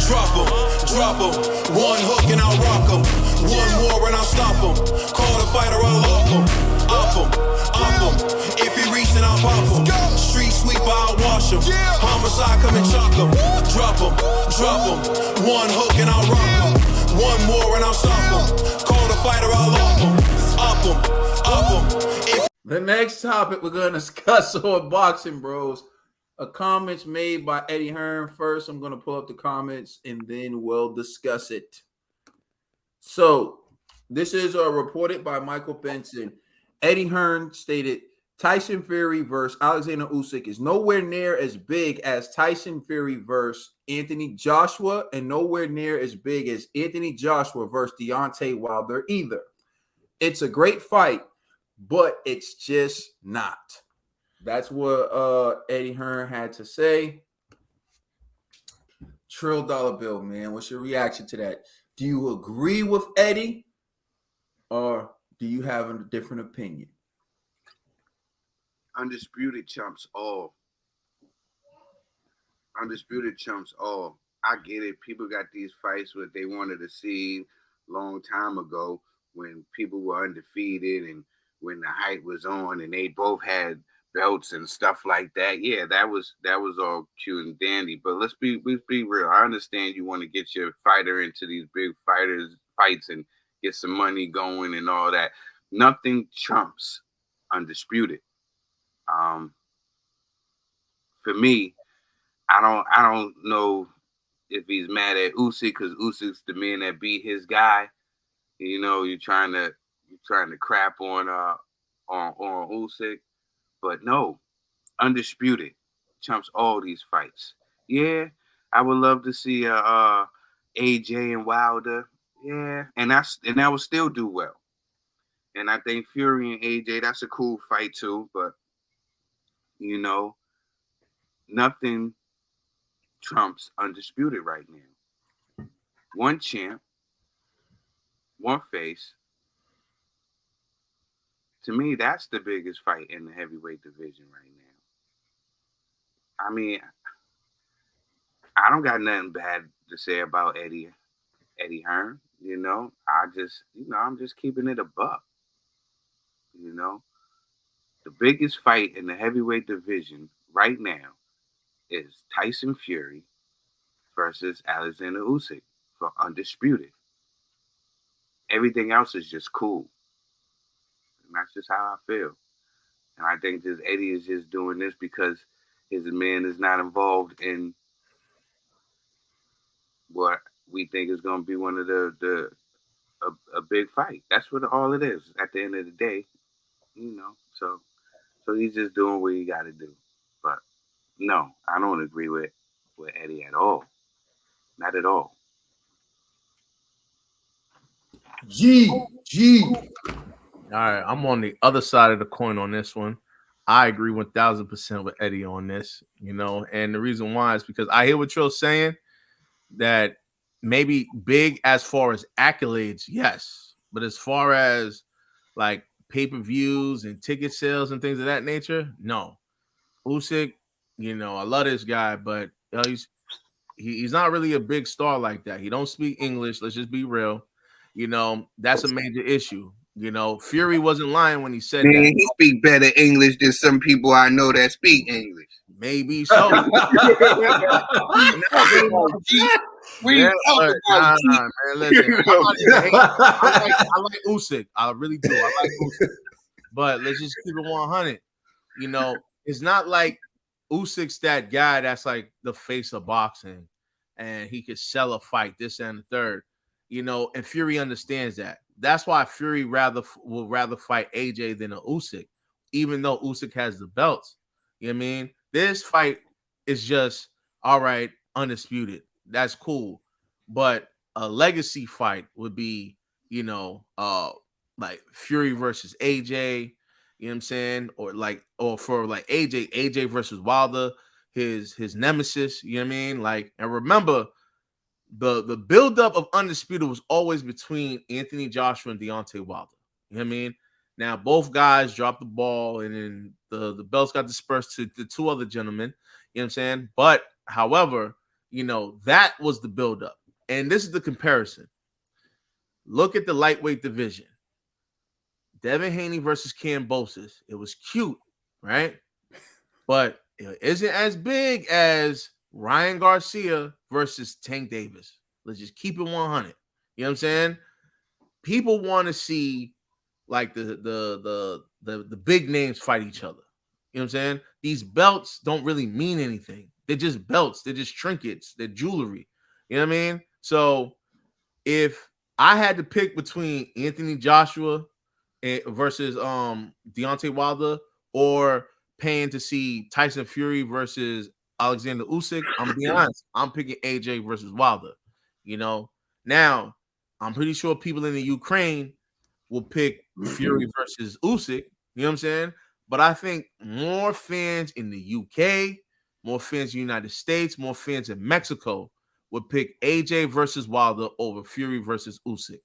Drop 'em. One hook and I'll rock 'em. One more and I'll stop 'em. Call the fighter, I'll lock 'em. Up 'em. If he reach, then I'll pop 'em. Street sweeper, I'll wash 'em. Homicide, come and chalk 'em. Drop 'em. One hook and I'll rock 'em. One more and I'll stop 'em. Call the fighter, I'll lock 'em. Up 'em. The next topic we're going to discuss on Boxing Bros. Comments made by Eddie Hearn. First, I'm going to pull up the comments and then we'll discuss it. So, this is reported by Michael Benson. Eddie Hearn stated, Tyson Fury versus Alexander Usyk is nowhere near as big as Tyson Fury versus Anthony Joshua and nowhere near as big as Anthony Joshua versus Deontay Wilder either. It's a great fight, but it's just not. That's what Eddie Hearn had to say. Trill Dollar Bill, man. What's your reaction to that? Do you agree with Eddie or do you have a different opinion? Undisputed chumps all. Undisputed chumps all. I get it. People got these fights what they wanted to see long time ago when people were undefeated and when the hype was on and they both had belts and stuff like that. Yeah, that was all cute and dandy. But let's be real. I understand you want to get your fighter into these big fights and get some money going and all that. Nothing trumps Undisputed. For me, I don't know if he's mad at Usyk because Usyk's the man that beat his guy. You know, you're trying to crap on Usyk. But no, Undisputed trumps all these fights. Yeah, I would love to see AJ and Wilder. Yeah, and that would still do well. And I think Fury and AJ, that's a cool fight too. But you know, nothing trumps Undisputed right now. One champ, one face. To me, that's the biggest fight in the heavyweight division right now. I mean, I don't got nothing bad to say about Eddie Hearn. You know, I'm just keeping it a buck. You know, the biggest fight in the heavyweight division right now is Tyson Fury versus Alexander Usyk for Undisputed. Everything else is just cool. And that's just how I feel. And I think just Eddie is just doing this because his man is not involved in what we think is going to be one of a big fight. That's what all it is at the end of the day, you know. So he's just doing what he got to do. But no, I don't agree with Eddie at all. Not at all. G. All right, I'm on the other side of the coin on this one. I agree 1,000% with Eddie on this, you know, and the reason why is because I hear what Trill's saying, that maybe big as far as accolades, yes, but as far as like pay-per-views and ticket sales and things of that nature, no. Usyk, you know, I love this guy, but you know, he's not really a big star like that. He don't speak English. Let's just be real. You know, that's a major issue. You know, Fury wasn't lying when he said that. He speak better English than some people I know that speak English. Maybe so. Man, listen, I like Usyk. I really do. I like Usyk. But let's just keep it 100. You know, it's not like Usyk's that guy that's like the face of boxing and he could sell a fight, this and the third. You know, and Fury understands that. That's why Fury will rather fight AJ than a Usyk, even though Usyk has the belts. You know what I mean? This fight is just, all right, undisputed. That's cool. But a legacy fight would be, you know, like Fury versus AJ, you know what I'm saying? Or for AJ versus Wilder, his nemesis, you know what I mean? Like, and remember, the buildup of Undisputed was always between Anthony Joshua and Deontay Wilder. You know what I mean? Now, both guys dropped the ball, and then the belts got dispersed to the two other gentlemen. You know what I'm saying? But, however, that was the buildup. And this is the comparison. Look at the lightweight division. Devin Haney versus Kambosos. It was cute, right? But it isn't as big as Ryan Garcia versus Tank Davis. Let's just keep it 100. You know what I'm saying? People want to see like the big names fight each other. You know what I'm saying? These belts don't really mean anything. They're just belts. They're just trinkets. They're jewelry. You know what I mean? So if I had to pick between Anthony Joshua versus Deontay Wilder or paying to see Tyson Fury versus Alexander Usyk, I'm gonna be honest, I'm picking AJ versus Wilder. Now I'm pretty sure people in the Ukraine will pick Fury versus Usyk. You know what I'm saying? But I think more fans in the UK, more fans in the United States, more fans in Mexico would pick AJ versus Wilder over Fury versus Usyk.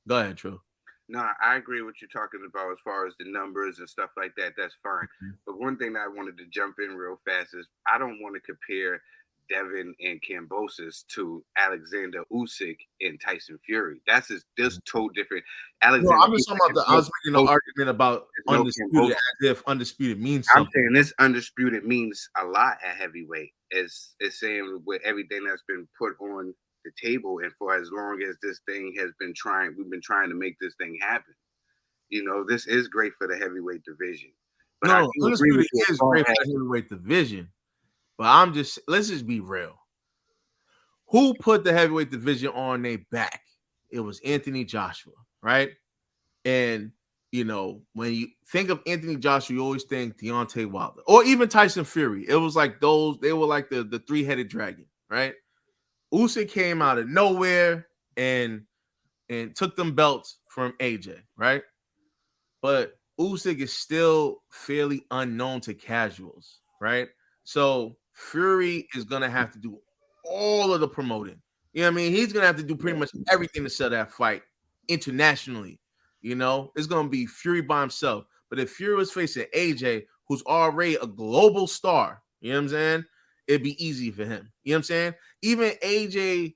Go ahead, True. No, I agree with you talking about as far as the numbers and stuff like that. That's fine. But one thing that I wanted to jump in real fast is I don't want to compare Devin and Kambosos to Alexander Usyk and Tyson Fury. That's totally different. Alexander, I'm just talking about I was making an argument about Undisputed as if Undisputed means something. I'm saying this Undisputed means a lot at heavyweight. It's saying with everything that's been put on the table, and for as long as this thing has been we've been trying to make this thing happen. This is great for the heavyweight division. But no, Undisputed is great for the heavyweight division. But let's just be real. Who put the heavyweight division on their back? It was Anthony Joshua, right? And when you think of Anthony Joshua, you always think Deontay Wilder or even Tyson Fury. It was like they were like the three-headed dragon, right? Usyk came out of nowhere and took them belts from AJ, right? But Usyk is still fairly unknown to casuals, right? So Fury is gonna have to do all of the promoting. You know what I mean? He's gonna have to do pretty much everything to sell that fight internationally. It's gonna be Fury by himself. But if Fury was facing AJ, who's already a global star, you know what I'm saying? It'd be easy for him. You know what I'm saying? Even AJ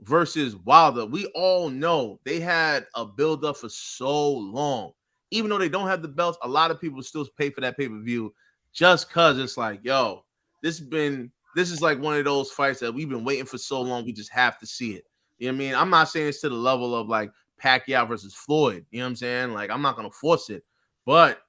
versus Wilder, we all know they had a build-up for so long. Even though they don't have the belts, a lot of people still pay for that pay-per-view just because it's like, yo, this is like one of those fights that we've been waiting for so long, we just have to see it. You know what I mean? I'm not saying it's to the level of like Pacquiao versus Floyd. You know what I'm saying? Like, I'm not going to force it. But,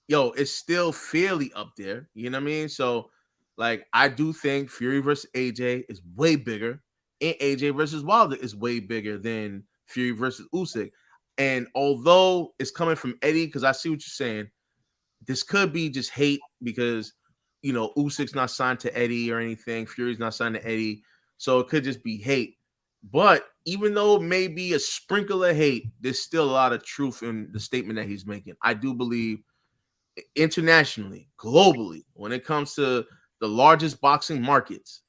yo, it's still fairly up there. You know what I mean? So, like, I do think Fury versus AJ is way bigger, and AJ versus Wilder is way bigger than Fury versus Usyk. And although it's coming from Eddie, because I see what you're saying, this could be just hate because, Usyk's not signed to Eddie or anything. Fury's not signed to Eddie. So it could just be hate. But even though it may be a sprinkle of hate, there's still a lot of truth in the statement that he's making. I do believe internationally, globally, when it comes to the largest boxing markets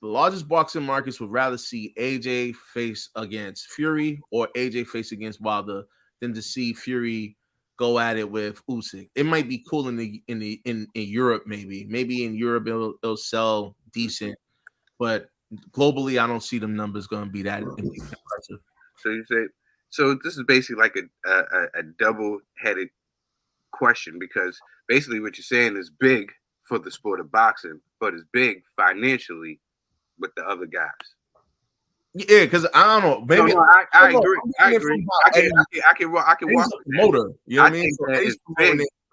would rather see AJ face against Fury or AJ face against Wilder than to see Fury go at it with Usyk. It might be cool in Europe, maybe in Europe it'll sell decent, but globally I don't see them numbers going to be that impressive. So you say, so this is basically like a double-headed question, because basically what you're saying is big for the sport of boxing, but it's big financially with the other guys. Yeah, because I don't know. Maybe I agree. I can walk motor. You know what I mean?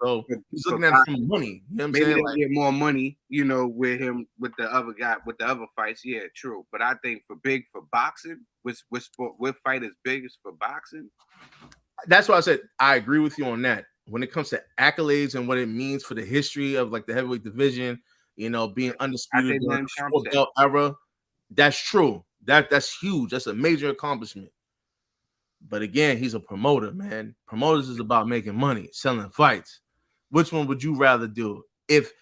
So he's looking at it from money. You know what I'm saying? Maybe they get more money, with him, with the other guy, with the other fights. Yeah, true. But I think for boxing, which fight is biggest for boxing? That's why I said I agree with you on that. When it comes to accolades and what it means for the history of like the heavyweight division, being undisputed in the era, that's true. That's huge. That's a major accomplishment. But again, he's a promoter, man. Promoters is about making money, selling fights. Which one would you rather do?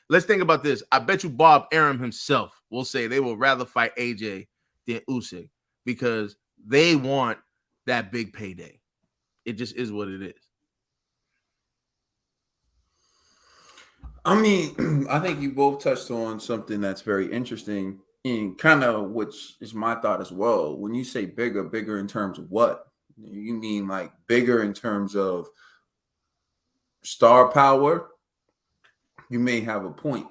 Let's think about this. I bet you Bob Arum himself will say they will rather fight AJ than Usyk because they want that big payday. It just is what it is. I mean, I think you both touched on something that's very interesting. And kind of, which is my thought as well. When you say bigger in terms of what? You mean like bigger in terms of star power? You may have a point.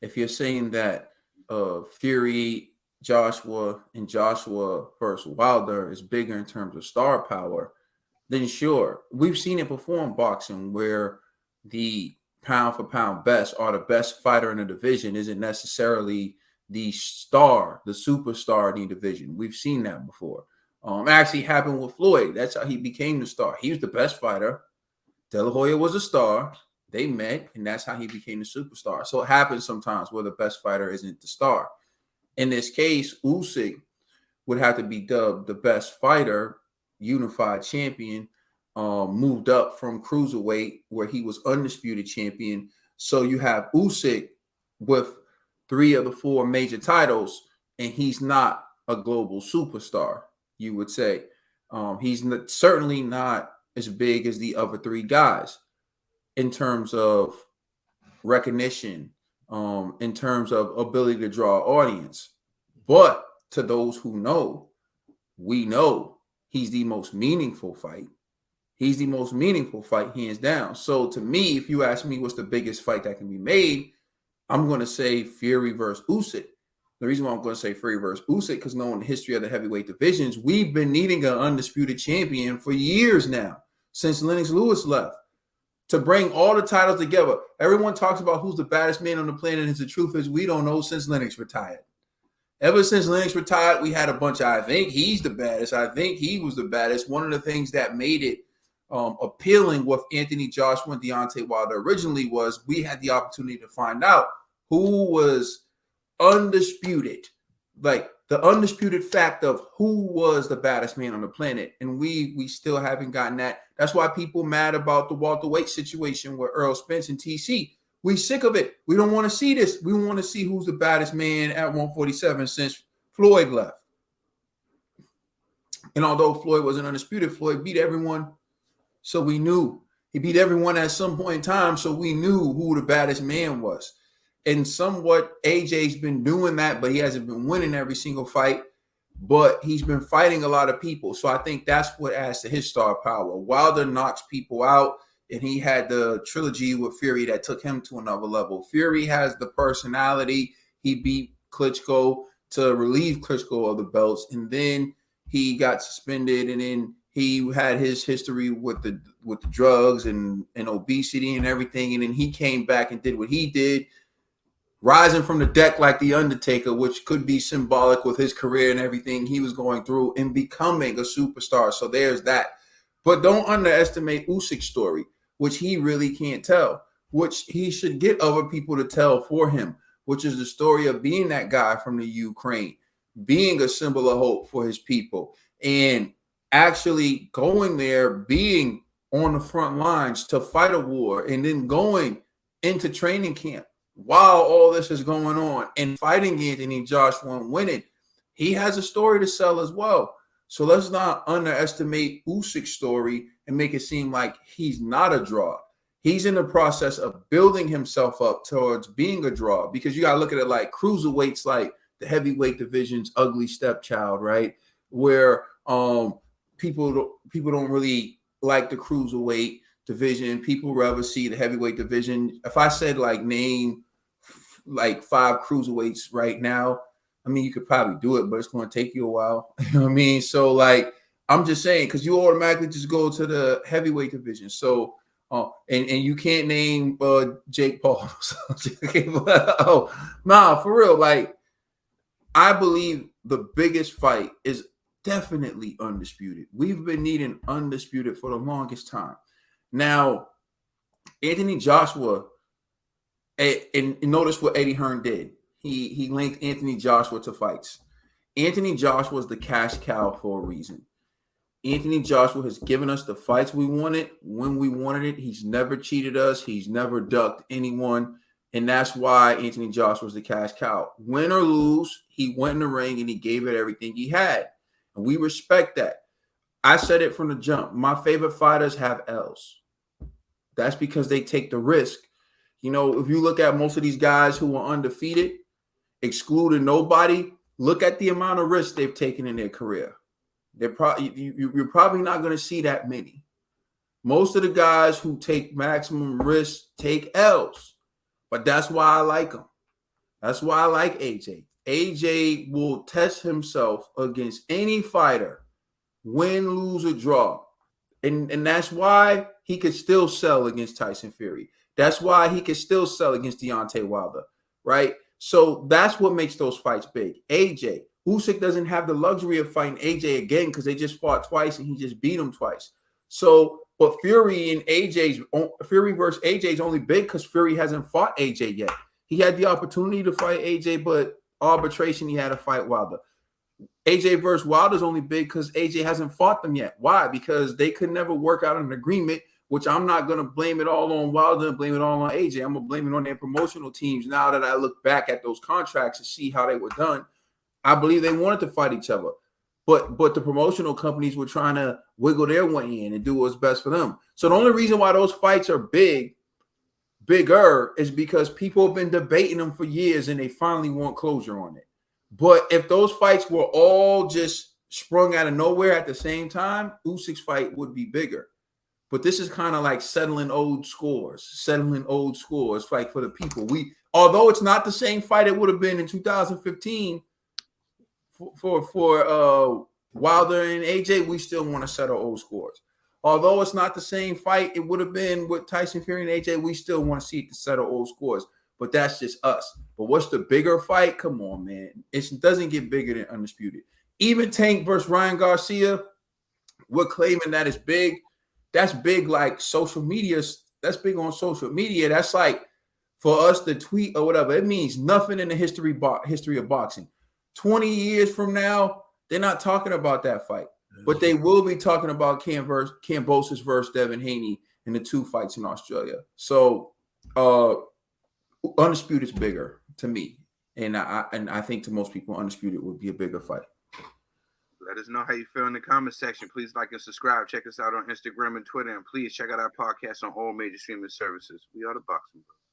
If you're saying that Fury, Joshua, and Joshua versus Wilder is bigger in terms of star power, then sure. We've seen it before in boxing where the pound for pound best or the best fighter in the division isn't necessarily the star, the superstar in the division. We've seen that before. Actually happened with Floyd. That's how he became the star. He was the best fighter. De La Hoya was a star. They met, and that's how he became the superstar. So it happens sometimes where the best fighter isn't the star. In this case, Usyk would have to be dubbed the best fighter, unified champion, moved up from cruiserweight where he was undisputed champion. So you have Usyk with 3 of the 4 major titles, and he's not a global superstar, you would say. He's certainly not as big as the other 3 guys in terms of recognition, in terms of ability to draw audience. But to those who know, we know he's the most meaningful fight. He's the most meaningful fight, hands down. So to me, if you ask me what's the biggest fight that can be made, I'm going to say Fury versus Usyk. The reason why I'm going to say Fury versus Usyk, because knowing the history of the heavyweight divisions, we've been needing an undisputed champion for years now, since Lennox Lewis left, to bring all the titles together. Everyone talks about who's the baddest man on the planet, and the truth is we don't know since Lennox retired. Ever since Lennox retired, we had a bunch of, I think he's the baddest. I think he was the baddest. One of the things that made it appealing with Anthony Joshua and Deontay Wilder originally was we had the opportunity to find out who was undisputed, like the undisputed fact of who was the baddest man on the planet. And we still haven't gotten that. That's why people mad about the welterweight situation with Earl Spence and TC. We sick of it. We don't want to see this. We want to see who's the baddest man at 147 since Floyd left. And although Floyd wasn't undisputed, Floyd beat everyone. So we knew he beat everyone at some point in time. So we knew who the baddest man was. And somewhat AJ's been doing that, but he hasn't been winning every single fight. But he's been fighting a lot of people. So I think that's what adds to his star power. Wilder knocks people out. And he had the trilogy with Fury that took him to another level. Fury has the personality. He beat Klitschko to relieve Klitschko of the belts. And then he got suspended. And then he had his history with the drugs and obesity and everything. And then he came back and did what he did, rising from the deck like The Undertaker, which could be symbolic with his career and everything he was going through, and becoming a superstar. So there's that. But don't underestimate Usyk's story, which he really can't tell, which he should get other people to tell for him, which is the story of being that guy from the Ukraine, being a symbol of hope for his people, and actually going there, being on the front lines to fight a war, and then going into training camp while all this is going on and fighting Anthony Joshua and winning. He has a story to sell as well. So let's not underestimate Usyk's story and make it seem like he's not a draw. He's in the process of building himself up towards being a draw, because you got to look at it like cruiserweights, like the heavyweight division's ugly stepchild, right? Where people don't really like the cruiserweight division. People rather see the heavyweight division. If I said like name like 5 cruiserweights right now, I mean, you could probably do it, but it's going to take you a while. You know what I mean? So, like, I'm just saying, because you automatically just go to the heavyweight division. So, and you can't name Jake Paul. Nah, for real. Like, I believe the biggest fight is definitely Undisputed. We've been needing Undisputed for the longest time. Now, Anthony Joshua, and notice what Eddie Hearn did. He linked Anthony Joshua to fights. Anthony Joshua is the cash cow for a reason. Anthony Joshua has given us the fights we wanted when we wanted it. He's never cheated us. He's never ducked anyone. And that's why Anthony Joshua is the cash cow. Win or lose, he went in the ring and he gave it everything he had. And we respect that. I said it from the jump. My favorite fighters have L's. That's because they take the risk. You know, if you look at most of these guys who are undefeated, excluding nobody, look at the amount of risks they've taken in their career. They're probably you're probably not going to see that many. Most of the guys who take maximum risk take L's, but that's why I like them. That's why I like AJ. AJ will test himself against any fighter, win, lose, or draw. And that's why he could still sell against Tyson Fury. That's why he could still sell against Deontay Wilder, right? So that's what makes those fights big. Usyk doesn't have the luxury of fighting AJ again because they just fought twice and he just beat him twice. So, but Fury versus AJ is only big because Fury hasn't fought AJ yet. He had the opportunity to fight AJ, but arbitration, he had to fight Wilder. AJ versus Wilder is only big because AJ hasn't fought them yet. Why? Because they could never work out an agreement, which I'm not going to blame it all on Wilder and blame it all on AJ. I'm going to blame it on their promotional teams. Now that I look back at those contracts and see how they were done, I believe they wanted to fight each other. But the promotional companies were trying to wiggle their way in and do what's best for them. So the only reason why those fights are bigger is because people have been debating them for years and they finally want closure on it. But if those fights were all just sprung out of nowhere at the same time, Usyk's fight would be bigger. But this is kind of like settling old scores like for the people. Although it's not the same fight it would have been in 2015 for Wilder and AJ, we still want to settle old scores. Although it's not the same fight it would have been with Tyson Fury and AJ, we still want to see it to settle old scores. But that's just us. But what's the bigger fight? Come on, man. It doesn't get bigger than Undisputed. Even Tank versus Ryan Garcia, we're claiming that it's big. That's big like social media. That's big on social media. That's like for us to tweet or whatever. It means nothing in the history of boxing. 20 years from now, they're not talking about that fight. But they will be talking about Kambosos versus Devin Haney in the 2 fights in Australia. So Undisputed is bigger to me. And I think to most people, Undisputed would be a bigger fight. Let us know how you feel in the comment section. Please like and subscribe. Check us out on Instagram and Twitter. And please check out our podcast on all major streaming services. We are the Boxing Bros.